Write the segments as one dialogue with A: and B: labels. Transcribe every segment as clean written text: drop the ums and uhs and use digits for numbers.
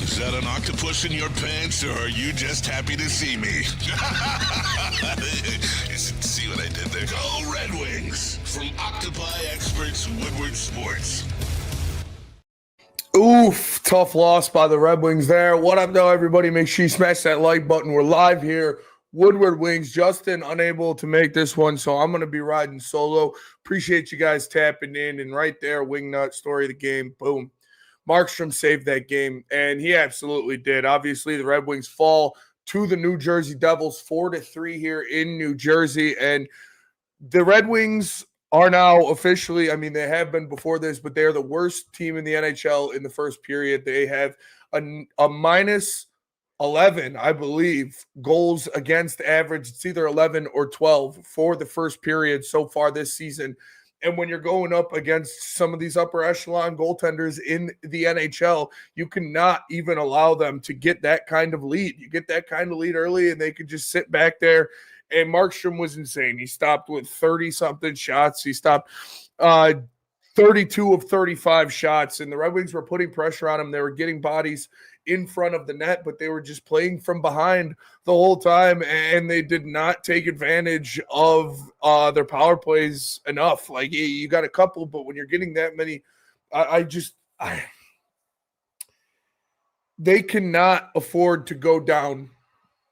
A: Is that an octopus in your pants, or are you just happy to see me? See what I did there? Go Red Wings! From Octopi Experts Woodward Sports.
B: Oof, tough loss by the Red Wings there. What up, though, everybody? Make sure you smash that like button. We're live here. Woodward Wings. Justin unable to make this one, so I'm going to be riding solo. Appreciate you guys tapping in. And right there, Wingnut, story of the game. Boom. Markstrom saved that game, and he absolutely did. Obviously, the Red Wings fall to the New Jersey Devils 4-3 here in New Jersey. And the Red Wings are now officially, I mean, they have been before this, but they are the worst team in the NHL in the first period. They have a minus 11, I believe, goals against average. It's either 11 or 12 for the first period so far this season. And when you're going up against some of these upper echelon goaltenders in the NHL, you cannot even allow them to get that kind of lead. You get that kind of lead early, and they could just sit back there. And Markstrom was insane. He stopped with 30-something shots. He stopped 32 of 35 shots, and the Red Wings were putting pressure on him. They were getting bodies in front of the net, but they were just playing from behind the whole time, and they did not take advantage of their power plays enough. Like, you got a couple, but when you're getting that many, they cannot afford to go down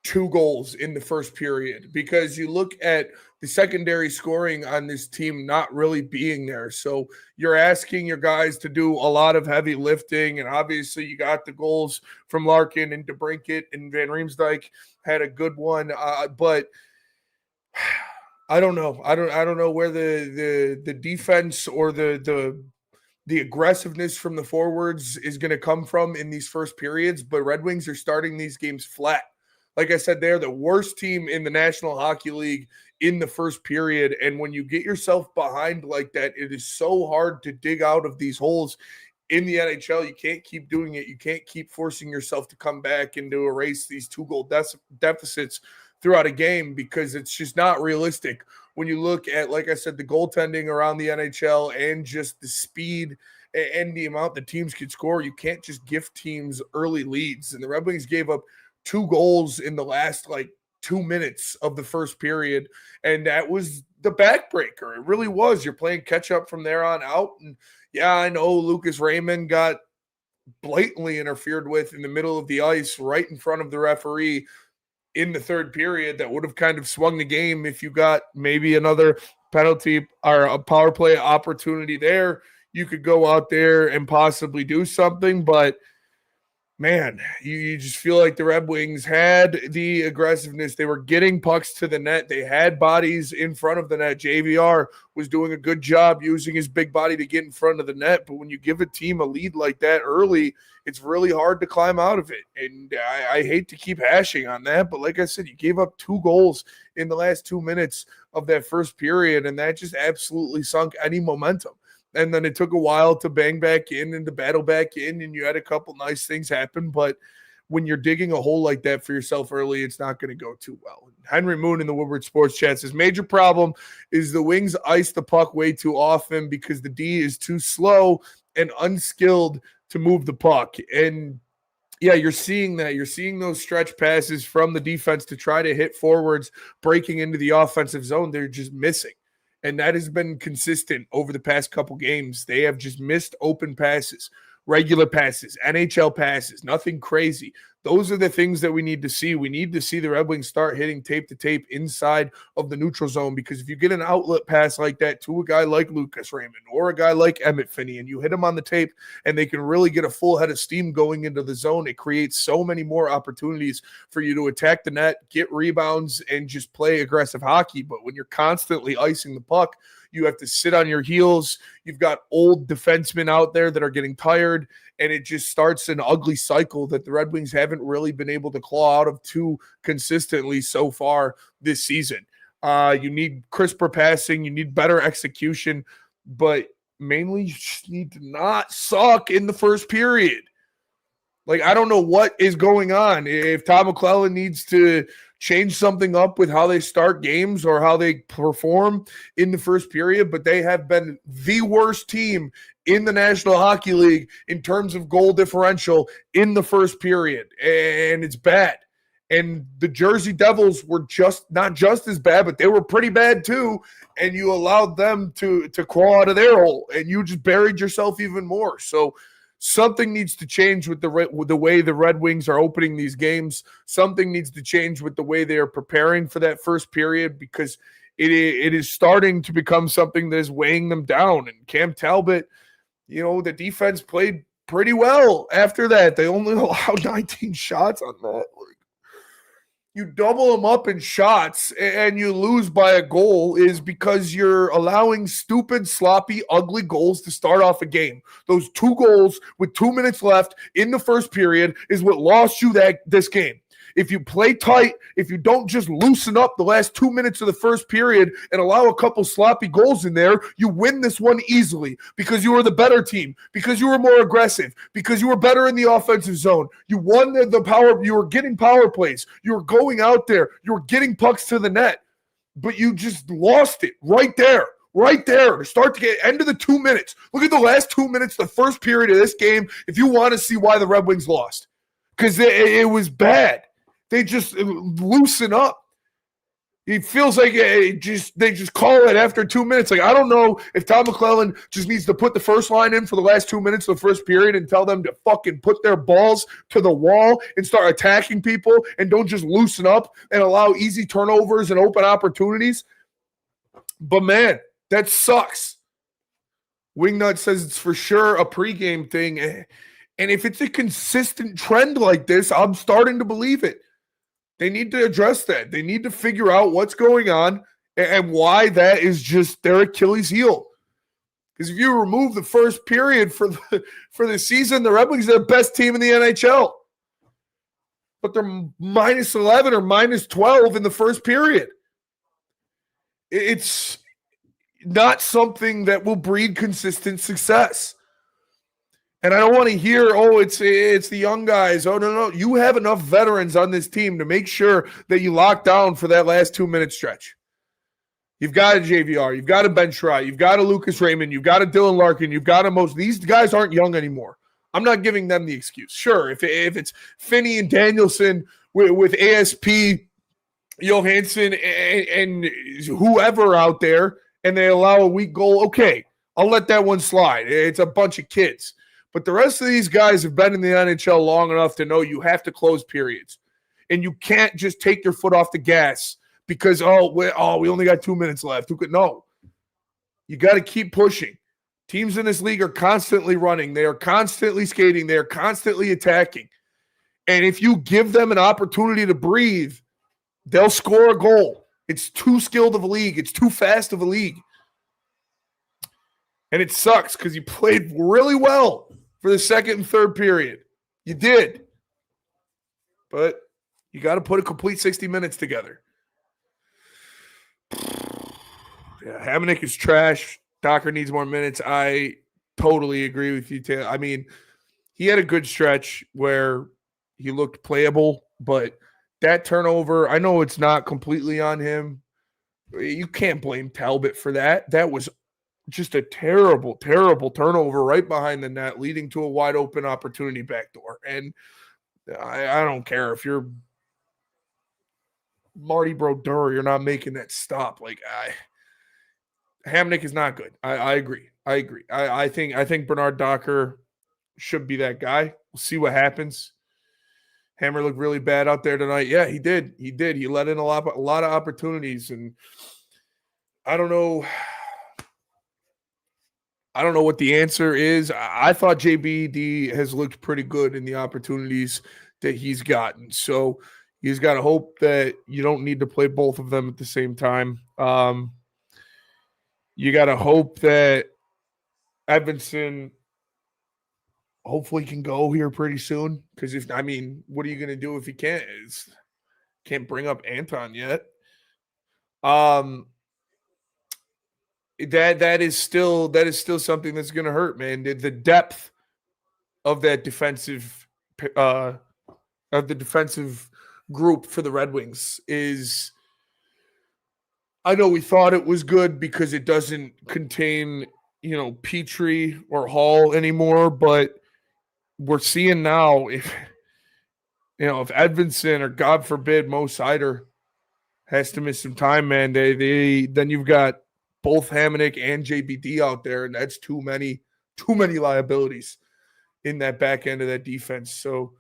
B: 2 goals in the first period, because you look at the secondary scoring on this team not really being there. So you're asking your guys to do a lot of heavy lifting, and obviously you got the goals from Larkin and DeBrincat, and Van Riemsdyk had a good one. But I don't know. I don't know where the defense or the aggressiveness from the forwards is going to come from in these first periods, but Red Wings are starting these games flat. Like I said, they're the worst team in the National Hockey League in the first period. And when you get yourself behind like that, it is so hard to dig out of these holes in the NHL. You can't keep doing it. You can't keep forcing yourself to come back and to erase these 2-goal deficits throughout a game, because it's just not realistic. When you look at, like I said, the goaltending around the NHL and just the speed and the amount the teams can score, you can't just gift teams early leads. And the Red Wings gave up 2 goals in the last 2 minutes of the first period, and that was the backbreaker. It really was. You're playing catch up from there on out. And yeah, I know Lucas Raymond got blatantly interfered with in the middle of the ice right in front of the referee in the third period. That would have kind of swung the game if you got maybe another penalty or a power play opportunity there. You could go out there and possibly do something, but man, you just feel like the Red Wings had the aggressiveness. They were getting pucks to the net. They had bodies in front of the net. JVR was doing a good job using his big body to get in front of the net. But when you give a team a lead like that early, it's really hard to climb out of it. And I hate to keep hashing on that, but like I said, you gave up 2 goals in the last 2 minutes of that first period, and that just absolutely sunk any momentum. And then it took a while to bang back in and to battle back in, and you had a couple nice things happen. But when you're digging a hole like that for yourself early, it's not going to go too well. Henry Moon in the Woodward Sports Chat says, major problem is the Wings ice the puck way too often because the D is too slow and unskilled to move the puck. And yeah, you're seeing that. You're seeing those stretch passes from the defense to try to hit forwards, breaking into the offensive zone. They're just missing. And that has been consistent over the past couple games. They have just missed open passes, regular passes, NHL passes, nothing crazy. Those are the things that we need to see. We need to see the Red Wings start hitting tape to tape inside of the neutral zone, because if you get an outlet pass like that to a guy like Lucas Raymond or a guy like Emmett Finney and you hit them on the tape and they can really get a full head of steam going into the zone, it creates so many more opportunities for you to attack the net, get rebounds, and just play aggressive hockey. But when you're constantly icing the puck, you have to sit on your heels. You've got old defensemen out there that are getting tired, and it just starts an ugly cycle that the Red Wings haven't really been able to claw out of too consistently so far this season. You need crisper passing. You need better execution, but mainly you just need to not suck in the first period. Like, I don't know what is going on. If Tom McClellan needs to change something up with how they start games or how they perform in the first period, but they have been the worst team in the National Hockey League in terms of goal differential in the first period, and it's bad. And the Jersey Devils were not just as bad, but they were pretty bad too. And you allowed them to crawl out of their hole, and you just buried yourself even more. So something needs to change with the way the Red Wings are opening these games. Something needs to change with the way they are preparing for that first period, because it is starting to become something that is weighing them down. And Cam Talbot, the defense played pretty well after that. They only allowed 19 shots on that. You double them up in shots and you lose by a goal is because you're allowing stupid, sloppy, ugly goals to start off a game. Those 2 goals with 2 minutes left in the first period is what lost you this game. If you play tight, if you don't just loosen up the last 2 minutes of the first period and allow a couple sloppy goals in there, you win this one easily because you were the better team, because you were more aggressive, because you were better in the offensive zone. You won the power. You were getting power plays. You were going out there. You were getting pucks to the net, but you just lost it right there. Right there to start to get end of the 2 minutes. Look at the last 2 minutes, the first period of this game, if you want to see why the Red Wings lost, because it was bad. They just loosen up. It feels like they just call it after 2 minutes. Like, I don't know if Tom McClellan just needs to put the first line in for the last 2 minutes of the first period and tell them to fucking put their balls to the wall and start attacking people and don't just loosen up and allow easy turnovers and open opportunities. But, man, that sucks. Wingnut says it's for sure a pregame thing. And if it's a consistent trend like this, I'm starting to believe it. They need to address that. They need to figure out what's going on and why that is just their Achilles heel. Because if you remove the first period for the season, the Red Wings are the best team in the NHL. But they're minus 11 or minus 12 in the first period. It's not something that will breed consistent success. And I don't want to hear, it's the young guys. Oh, no. You have enough veterans on this team to make sure that you lock down for that last 2 minute stretch. You've got a JVR. You've got a Ben Schrott. You've got a Lucas Raymond. You've got a Dylan Larkin. You've got a most. These guys aren't young anymore. I'm not giving them the excuse. Sure, if it's Finney and Danielson with ASP, Johansson, and whoever out there, and they allow a weak goal, okay, I'll let that one slide. It's a bunch of kids. But the rest of these guys have been in the NHL long enough to know you have to close periods. And you can't just take your foot off the gas because, we only got 2 minutes left. No. You got to keep pushing. Teams in this league are constantly running. They are constantly skating. They are constantly attacking. And if you give them an opportunity to breathe, they'll score a goal. It's too skilled of a league. It's too fast of a league. And it sucks because you played really well for the second and third period. You did. But you got to put a complete 60 minutes together. Yeah, Hamonic is trash. Docker needs more minutes. I totally agree with you, Taylor. I mean, he had a good stretch where he looked playable, but that turnover, I know it's not completely on him. You can't blame Talbot for that. That was just a terrible, terrible turnover right behind the net, leading to a wide open opportunity backdoor. And I don't care if you're Marty Brodeur, you're not making that stop. Hamonic is not good. I agree. I think Bernard Docker should be that guy. We'll see what happens. Hammer looked really bad out there tonight. Yeah, he did. He let in a lot of opportunities, and I don't know what the answer is. I thought JBD has looked pretty good in the opportunities that he's gotten. So he's got to hope that you don't need to play both of them at the same time. You got to hope that Edmondson hopefully can go here pretty soon. Because what are you going to do if he can't? Can't bring up Anton yet. That is still something that's going to hurt, man. The depth of that defensive group for the Red Wings is. I know we thought it was good because it doesn't contain Petrie or Hall anymore, but we're seeing now if Edvinson or God forbid Mo Sider has to miss some time, man, then you've got both Hamonic and JBD out there, and that's too many liabilities in that back end of that defense. So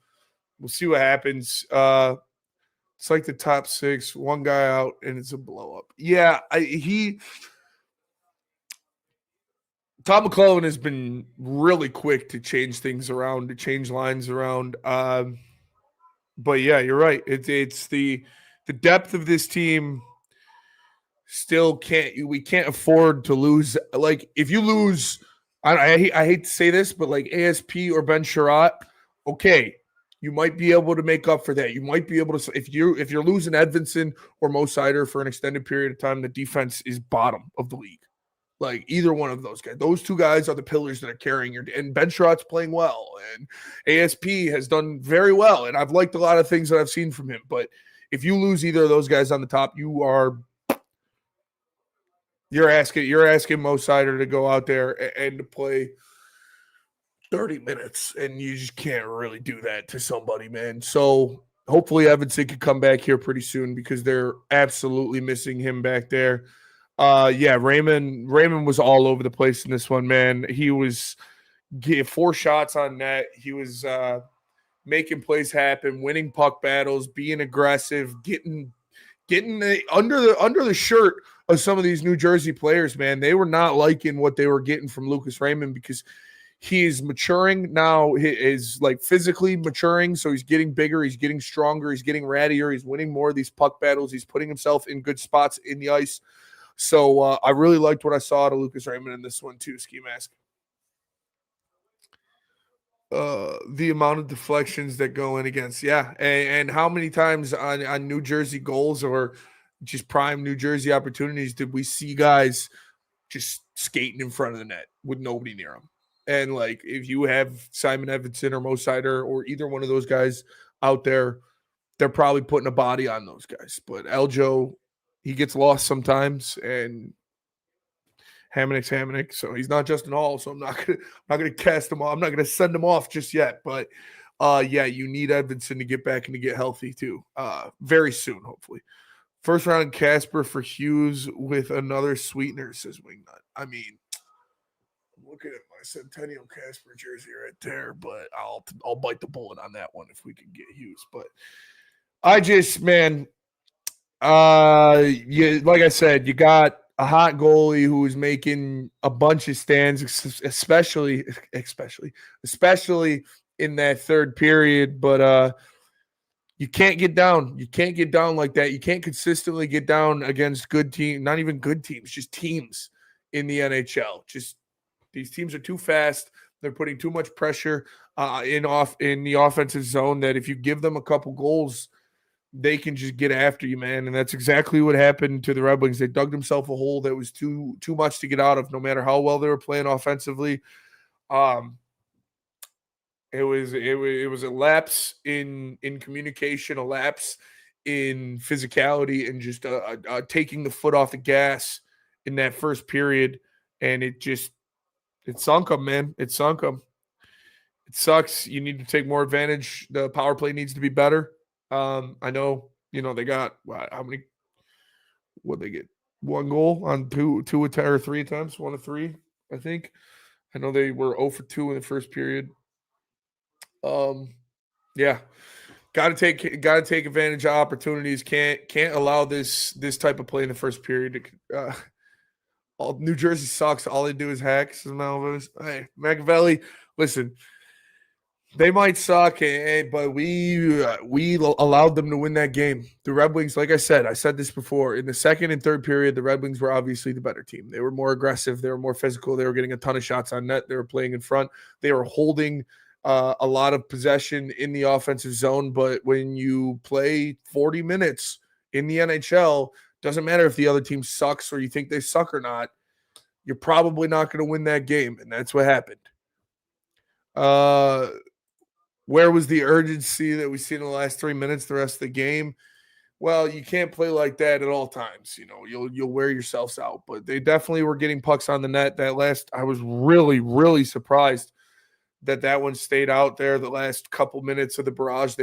B: we'll see what happens. It's like the top 6, one guy out, and it's a blow up. Yeah, Tom McClellan has been really quick to change things around, to change lines around. But yeah, you're right. It's the depth of this team still we can't afford to lose. Like if you lose, I hate to say this, but like ASP or Ben Sherratt, okay, you might be able to make up for that. You might be able to if you're losing Edvinson or Mo Sider for an extended period of time, the defense is bottom of the league. Like either one of those guys. Those two guys are the pillars that are carrying and Ben Sherratt's playing well, and ASP has done very well, and I've liked a lot of things that I've seen from him. But if you lose either of those guys on the top, you're asking Mo Sider to go out there and to play 30 minutes, and you just can't really do that to somebody, man. So hopefully Evanson can come back here pretty soon because they're absolutely missing him back there. Raymond was all over the place in this one, man. He was getting 4 shots on net. He was making plays happen, winning puck battles, being aggressive, getting under the shirt of some of these New Jersey players, man. They were not liking what they were getting from Lucas Raymond because he's maturing now. He is like physically maturing, so he's getting bigger, he's getting stronger, he's getting rattier, he's winning more of these puck battles, he's putting himself in good spots in the ice. So I really liked what I saw out of Lucas Raymond in this one too, Ski Mask. The amount of deflections that go in against, and how many times on New Jersey goals or just prime New Jersey opportunities did we see guys just skating in front of the net with nobody near them? And like if you have Simon Edvinson or Mo Sider or either one of those guys out there, they're probably putting a body on those guys. But Eljo, he gets lost sometimes, and Hamonic's Hamonic, so he's not Justin Hall. So I'm not gonna cast him off. I'm not gonna send him off just yet. But you need Edvinson to get back and to get healthy too. Very soon, hopefully. First round Casper for Hughes with another sweetener, says Wingnut. I mean, I'm looking at my Centennial Casper jersey right there, but I'll bite the bullet on that one if we can get Hughes. But I just, man, like I said, you got a hot goalie who is making a bunch of stands, especially in that third period. But you can't get down. You can't get down like that. You can't consistently get down against good teams, not even good teams, just teams in the NHL. Just these teams are too fast. They're putting too much pressure in the offensive zone that if you give them a couple goals, they can just get after you, man. And that's exactly what happened to the Red Wings. They dug themselves a hole that was too much to get out of, no matter how well they were playing offensively. It was a lapse in communication, a lapse in physicality, and just taking the foot off the gas in that first period. And it sunk them, man. It sunk them. It sucks. You need to take more advantage. The power play needs to be better. I know, they got how many? What they get? 1 goal on two or 3 attempts, 1 of 3, I think. I know they were 0 for 2 in the first period. Got to take advantage of opportunities. Can't allow this type of play in the first period. All New Jersey sucks. All they do is hack. Hey, Machiavelli, listen. They might suck, but we allowed them to win that game. The Red Wings, like I said this before, in the second and third period, the Red Wings were obviously the better team. They were more aggressive. They were more physical. They were getting a ton of shots on net. They were playing in front. They were holding a lot of possession in the offensive zone. But when you play 40 minutes in the NHL, doesn't matter if the other team sucks or you think they suck or not, you're probably not going to win that game. And that's what happened. Where was the urgency that we see in the last 3 minutes, the rest of the game? Well, you can't play like that at all times. You'll wear yourselves out. But they definitely were getting pucks on the net. That last, I was really, really surprised that one stayed out there. The last couple minutes of the barrage,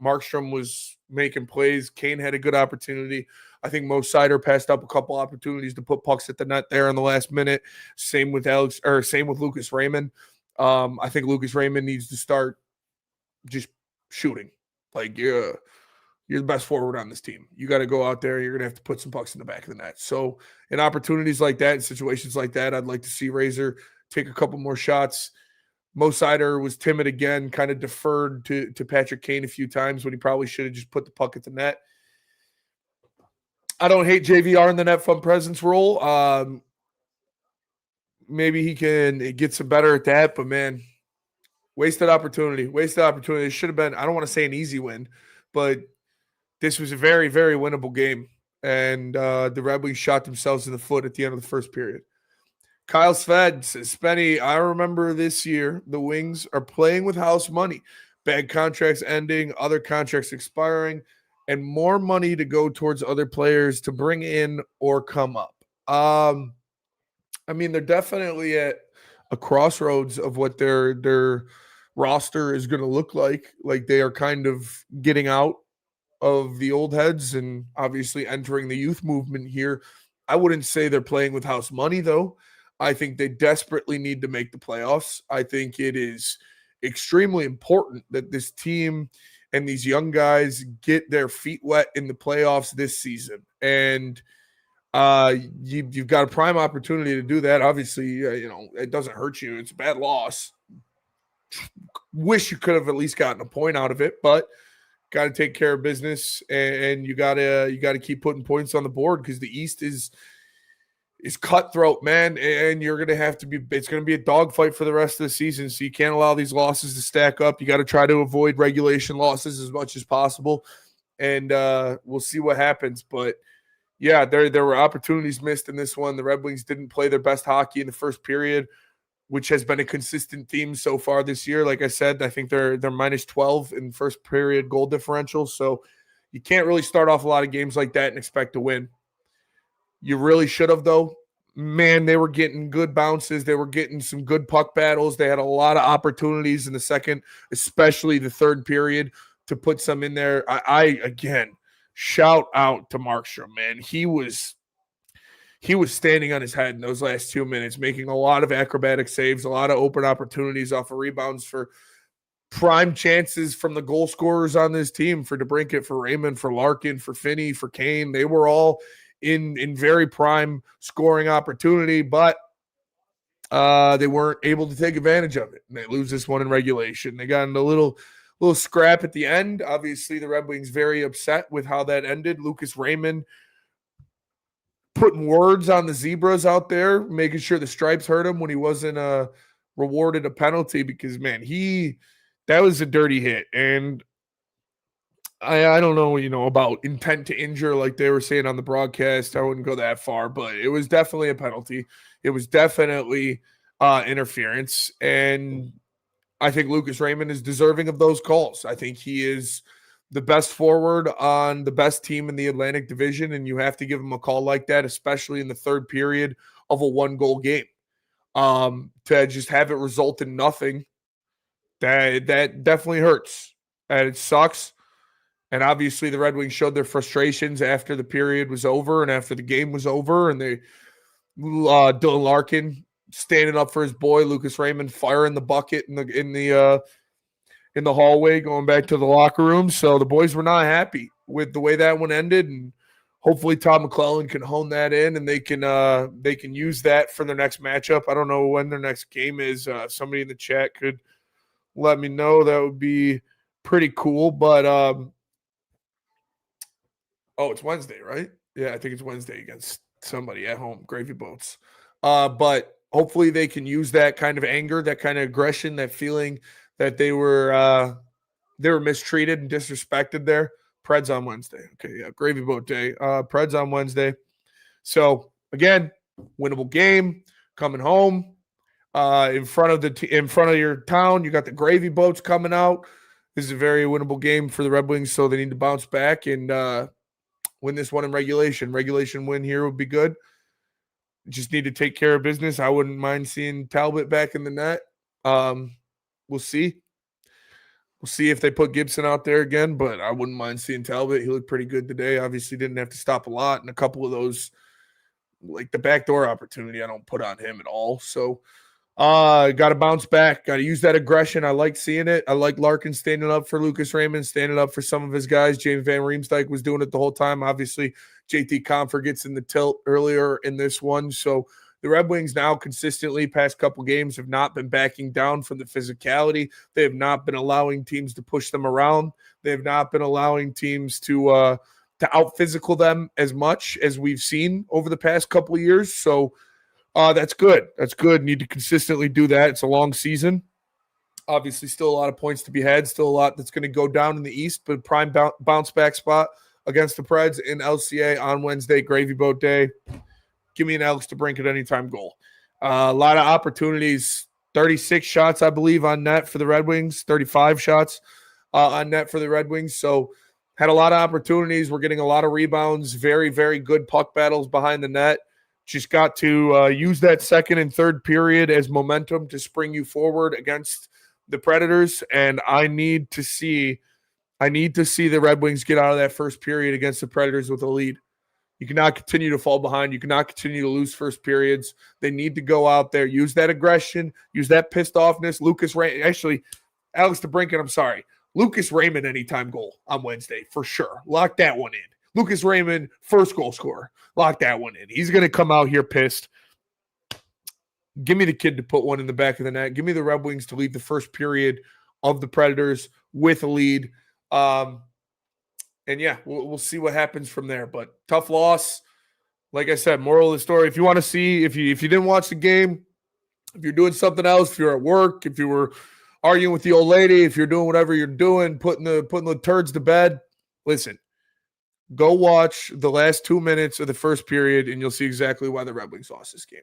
B: Markstrom was making plays. Kane had a good opportunity. I think Mo Sider passed up a couple opportunities to put pucks at the net there in the last minute. Same with Lucas Raymond. I think Lucas Raymond needs to start just shooting. Like you're the best forward on this team. You got to go out there. You're going to have to put some pucks in the back of the net. So in opportunities like that, in situations like that, I'd like to see Razor take a couple more shots. Mo Sider was timid again, kind of deferred to Patrick Kane a few times when he probably should have just put the puck at the net. I don't hate JVR in the net front presence role. Maybe he can get some better at that, but man, wasted opportunity. It should have been, I don't want to say an easy win, but this was a very, very winnable game. And the Red Wings shot themselves in the foot at the end of the first period. Kyle Sved says, Spenny, I remember this year the Wings are playing with house money. Bad contracts ending, other contracts expiring, and more money to go towards other players to bring in or come up. I mean, they're definitely at a crossroads of what their roster is going to look like. Like they are kind of getting out of the old heads and obviously entering the youth movement here. I wouldn't say they're playing with house money, though. I think they desperately need to make the playoffs. I think it is extremely important that this team and these young guys get their feet wet in the playoffs this season. And you've got a prime opportunity to do that. Obviously, it doesn't hurt you. It's a bad loss. Wish you could have at least gotten a point out of it, but got to take care of business, and you got to keep putting points on the board because the East is cutthroat, man, and you're going to have to it's going to be a dogfight for the rest of the season, so you can't allow these losses to stack up. You got to try to avoid regulation losses as much as possible, and we'll see what happens. But, yeah, there were opportunities missed in this one. The Red Wings didn't play their best hockey in the first period, which has been a consistent theme so far this year. Like I said, I think they're minus 12 in first period goal differential, so you can't really start off a lot of games like that and expect to win. You really should have, though. Man, they were getting good bounces. They were getting some good puck battles. They had a lot of opportunities in the second, especially the third period, to put some in there. I again, shout out to Markstrom, man. He was standing on his head in those last 2 minutes, making a lot of acrobatic saves, a lot of open opportunities off of rebounds for prime chances from the goal scorers on this team, for DeBrincat, for Raymond, for Larkin, for Finney, for Kane. They were all in very prime scoring opportunity, but they weren't able to take advantage of it. And they lose this one in regulation. They got in a little scrap at the end. Obviously, the Red Wings very upset with how that ended. Lucas Raymond putting words on the Zebras out there, making sure the stripes hurt him when he wasn't rewarded a penalty, because, man, that was a dirty hit. And I don't know, about intent to injure like they were saying on the broadcast. I wouldn't go that far, but it was definitely a penalty. It was definitely interference. And I think Lucas Raymond is deserving of those calls. I think he is the best forward on the best team in the Atlantic Division, and you have to give him a call like that, especially in the third period of a one-goal game. To just have it result in nothing, that definitely hurts, and it sucks. And obviously the Red Wings showed their frustrations after the period was over and after the game was over, and they Dylan Larkin standing up for his boy Lucas Raymond, firing the bucket in the hallway, going back to the locker room. So the boys were not happy with the way that one ended, and hopefully Todd McClellan can hone that in, and they can use that for their next matchup. I don't know when their next game is. Somebody in the chat could let me know. That would be pretty cool. But it's Wednesday, right? Yeah, I think it's Wednesday against somebody at home, Gravy Boats. But hopefully they can use that kind of anger, that kind of aggression, that feeling that they were mistreated and disrespected there. Preds on Wednesday. Okay, yeah, Gravy Boat Day. Preds on Wednesday. So, again, winnable game, coming home. In front of your town, you got the Gravy Boats coming out. This is a very winnable game for the Red Wings, so they need to bounce back and Win this one in regulation. Regulation win here would be good. Just need to take care of business. I wouldn't mind seeing Talbot back in the net. We'll see. We'll see if they put Gibson out there again, but I wouldn't mind seeing Talbot. He looked pretty good today. Obviously didn't have to stop a lot, and a couple of those, like the backdoor opportunity, I don't put on him at all. So got to bounce back. Got to use that aggression. I like seeing it. I like Larkin standing up for Lucas Raymond, standing up for some of his guys. James Van Riemsdyk was doing it the whole time. Obviously, JT Compher gets in the tilt earlier in this one. So the Red Wings now consistently past couple games have not been backing down from the physicality. They have not been allowing teams to push them around. They have not been allowing teams to out physical them as much as we've seen over the past couple of years. So that's good. That's good. Need to consistently do that. It's a long season. Obviously, still a lot of points to be had. Still a lot that's going to go down in the East, but prime bounce back spot against the Preds in LCA on Wednesday, Gravy Boat Day. Give me an Alex DeBrincat anytime goal. A lot of opportunities. 36 shots, I believe, on net for the Red Wings. 35 shots on net for the Red Wings. So had a lot of opportunities. We're getting a lot of rebounds. Very, very good puck battles behind the net. Just got to use that second and third period as momentum to spring you forward against the Predators. And I need to see the Red Wings get out of that first period against the Predators with a lead. You cannot continue to fall behind. You cannot continue to lose first periods. They need to go out there, use that aggression, use that pissed offness. Alex DeBrincat, I'm sorry. Lucas Raymond anytime goal on Wednesday for sure. Lock that one in. Lucas Raymond, first goal scorer. Lock that one in. He's going to come out here pissed. Give me the kid to put one in the back of the net. Give me the Red Wings to lead the first period of the Predators with a lead. And yeah, we'll see what happens from there. But tough loss. Like I said, moral of the story, if you want to see, if you didn't watch the game, if you're doing something else, if you're at work, if you were arguing with the old lady, if you're doing whatever you're doing, putting the turds to bed, listen, go watch the last 2 minutes of the first period, and you'll see exactly why the Red Wings lost this game.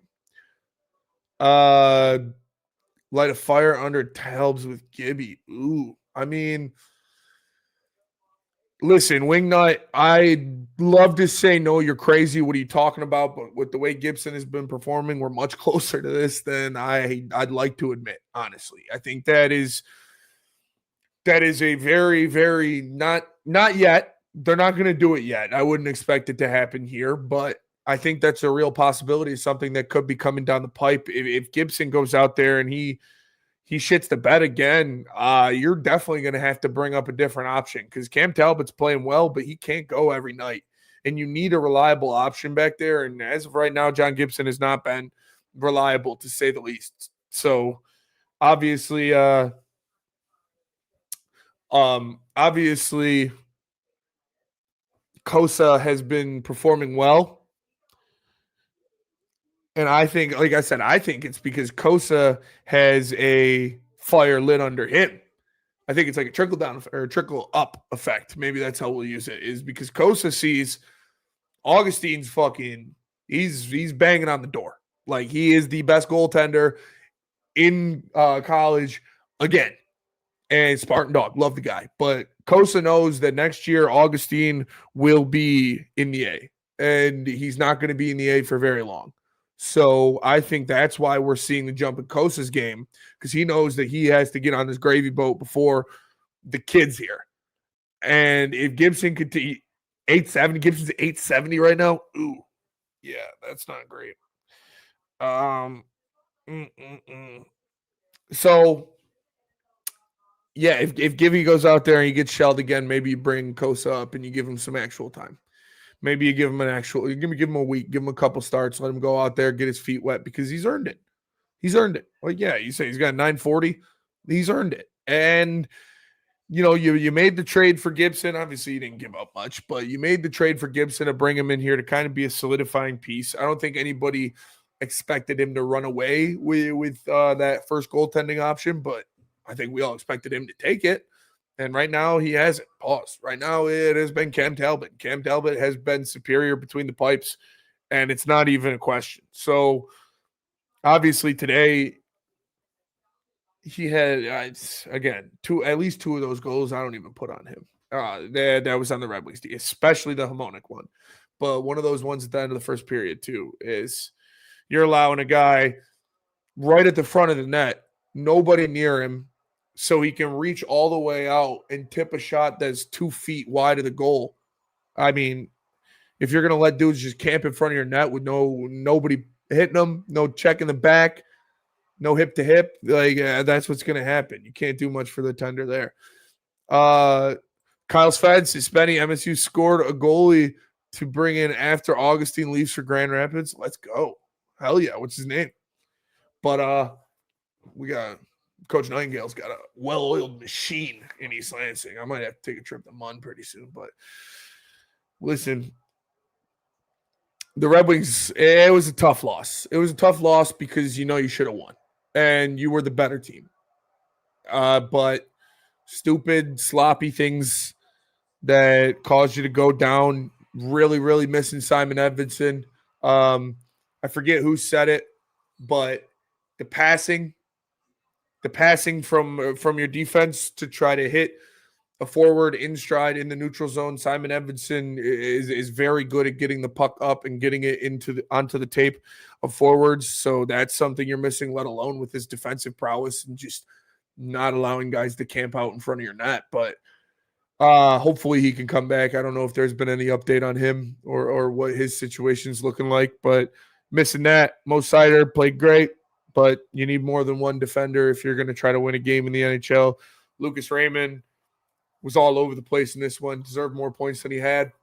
B: Light a fire under Talbs with Gibby. Ooh, I mean, listen, Wingnut, I'd love to say, no, you're crazy. What are you talking about? But with the way Gibson has been performing, we're much closer to this than I'd like to admit, honestly. I think that is a very, very not yet. They're not going to do it yet. I wouldn't expect it to happen here, but I think that's a real possibility, something that could be coming down the pipe. If Gibson goes out there and he shits the bed again, you're definitely going to have to bring up a different option because Cam Talbot's playing well, but he can't go every night. And you need a reliable option back there. And as of right now, John Gibson has not been reliable, to say the least. So obviously, Kosa has been performing well. And I think, like I said, I think it's because Kosa has a fire lit under him. I think it's like a trickle down or a trickle up effect. Maybe that's how we'll use it, is because Kosa sees Augustine's he's banging on the door. Like, he is the best goaltender in college again. And Spartan Dog, love the guy. But Kosa knows that next year Augustine will be in the A. And he's not going to be in the A for very long. So I think that's why we're seeing the jump in Kosa's game, because he knows that he has to get on this gravy boat before the kids here. And if Gibson could take 870, Gibson's 870 right now. Ooh, yeah, that's not great. So yeah, if Gibby goes out there and he gets shelled again, maybe you bring Kosa up and you give him some actual time. Maybe you give him give him a week, give him a couple starts, let him go out there, get his feet wet, because he's earned it. He's earned it. Well, yeah, you say he's got 940. He's earned it. And, you made the trade for Gibson. Obviously, you didn't give up much, but you made the trade for Gibson to bring him in here to kind of be a solidifying piece. I don't think anybody expected him to run away with that first goaltending option, but I think we all expected him to take it. And right now he hasn't. Pause. Right now it has been Cam Talbot. Cam Talbot has been superior between the pipes, and it's not even a question. So obviously today he had, again, at least two of those goals I don't even put on him. That was on the Red Wings, especially the Hamonic one. But one of those ones at the end of the first period, too, is you're allowing a guy right at the front of the net, nobody near him, so he can reach all the way out and tip a shot that's 2 feet wide of the goal. I mean, if you're going to let dudes just camp in front of your net with nobody hitting them, no check in the back, no hip to hip, that's what's going to happen. You can't do much for the tender there. Kyle Sved's Spenny, MSU scored a goalie to bring in after Augustine leaves for Grand Rapids. Let's go. Hell yeah. What's his name? But we got Coach Nightingale's got a well-oiled machine in East Lansing. I might have to take a trip to Munn pretty soon. But listen, the Red Wings, it was a tough loss. It was a tough loss because you should have won. And you were the better team. But stupid, sloppy things that caused you to go down. Really, really missing Simon Edvinsson. I forget who said it, but the passing from your defense to try to hit a forward in stride in the neutral zone. Simon Edvinsson is very good at getting the puck up and getting it onto the tape of forwards. So that's something you're missing, let alone with his defensive prowess and just not allowing guys to camp out in front of your net. But hopefully he can come back. I don't know if there's been any update on him or what his situation's looking like, but missing that. Mo Sider played great, but you need more than one defender if you're going to try to win a game in the NHL. Lucas Raymond was all over the place in this one, deserved more points than he had.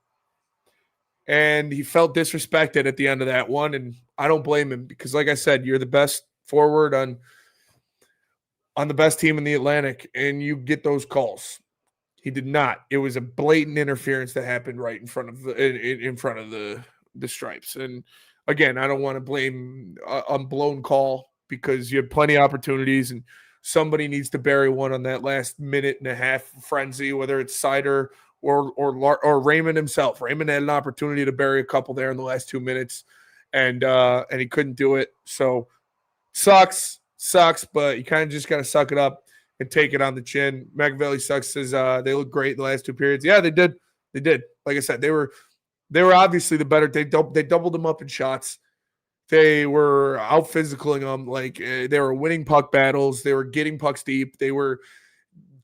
B: And he felt disrespected at the end of that one, and I don't blame him because, like I said, you're the best forward on the best team in the Atlantic, and you get those calls. He did not. It was a blatant interference that happened right in front of the stripes. And again, I don't want to blame a blown call because you had plenty of opportunities, and somebody needs to bury one on that last minute and a half frenzy, whether it's Sider or Raymond himself. Raymond had an opportunity to bury a couple there in the last 2 minutes, and he couldn't do it. So sucks, but you kind of just got to suck it up and take it on the chin. McAvelli sucks says they look great in the last 2 periods. Yeah, they did. Like I said, they were obviously the better. They doubled them up in shots. They were out physicaling them. They were winning puck battles. They were getting pucks deep. They were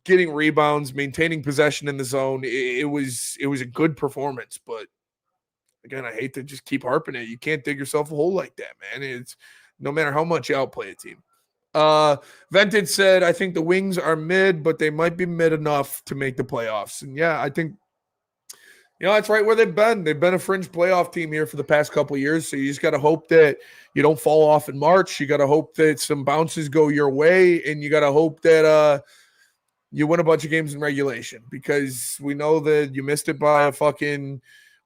B: getting rebounds, maintaining possession in the zone. It was a good performance. But again, I hate to just keep harping it. You can't dig yourself a hole like that, man. It's no matter how much you outplay a team. Vented said, I think the Wings are mid, but they might be mid enough to make the playoffs. And yeah, I think that's right where they've been. They've been a fringe playoff team here for the past couple of years. So you just got to hope that you don't fall off in March. You got to hope that some bounces go your way, and you got to hope that you win a bunch of games in regulation, because we know that you missed it by a fucking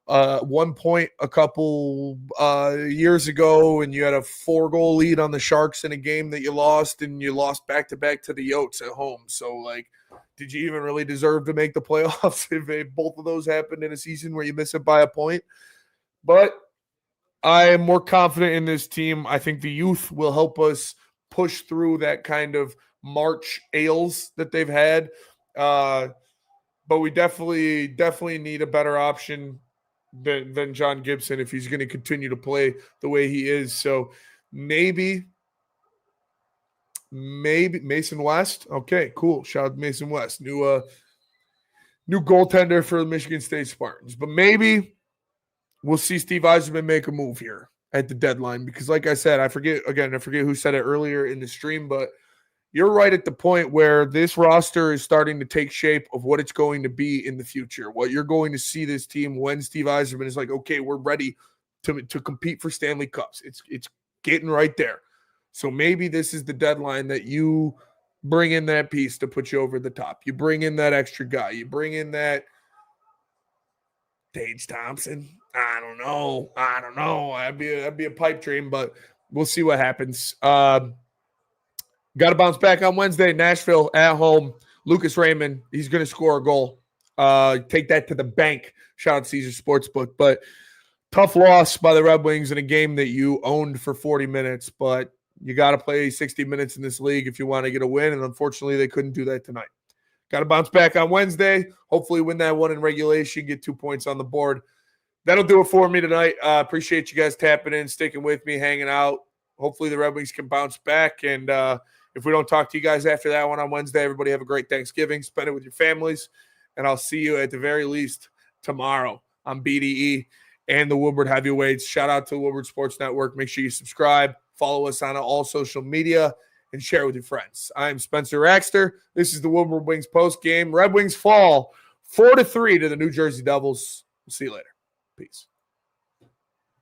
B: 1 point a couple years ago, and you had a 4-goal lead on the Sharks in a game that you lost, and you lost back-to-back to the Yotes at home. So, did you even really deserve to make the playoffs if both of those happened in a season where you miss it by a point? But I am more confident in this team. I think the youth will help us push through that kind of March ails that they've had. But we definitely need a better option than John Gibson if he's going to continue to play the way he is. So maybe Mason West. Okay, cool. Shout out to Mason West. New goaltender for the Michigan State Spartans. But maybe we'll see Steve Yzerman make a move here at the deadline, because like I said, I forget who said it earlier in the stream, but you're right at the point where this roster is starting to take shape of what it's going to be in the future. What you're going to see this team when Steve Yzerman is like, okay, we're ready to compete for Stanley Cups. It's getting right there. So maybe this is the deadline that you bring in that piece to put you over the top. You bring in that extra guy. You bring in that Tage Thompson. I don't know. That'd be a pipe dream, but we'll see what happens. Got to bounce back on Wednesday. Nashville at home. Lucas Raymond, he's going to score a goal. Take that to the bank. Shout out to Caesar Sportsbook. But tough loss by the Red Wings in a game that you owned for 40 minutes. But you got to play 60 minutes in this league if you want to get a win. And unfortunately, they couldn't do that tonight. Got to bounce back on Wednesday. Hopefully win that one in regulation, get 2 points on the board. That'll do it for me tonight. Appreciate you guys tapping in, sticking with me, hanging out. Hopefully the Red Wings can bounce back. And if we don't talk to you guys after that one on Wednesday, everybody have a great Thanksgiving. Spend it with your families. And I'll see you at the very least tomorrow on BDE and the Woodward Heavyweights. Shout out to the Woodward Sports Network. Make sure you subscribe, follow us on all social media, and share with your friends. I'm Spencer Raxter. This is the Woodward Wings post game. Red Wings fall 4-3 to the New Jersey Devils. We'll see you later. Peace.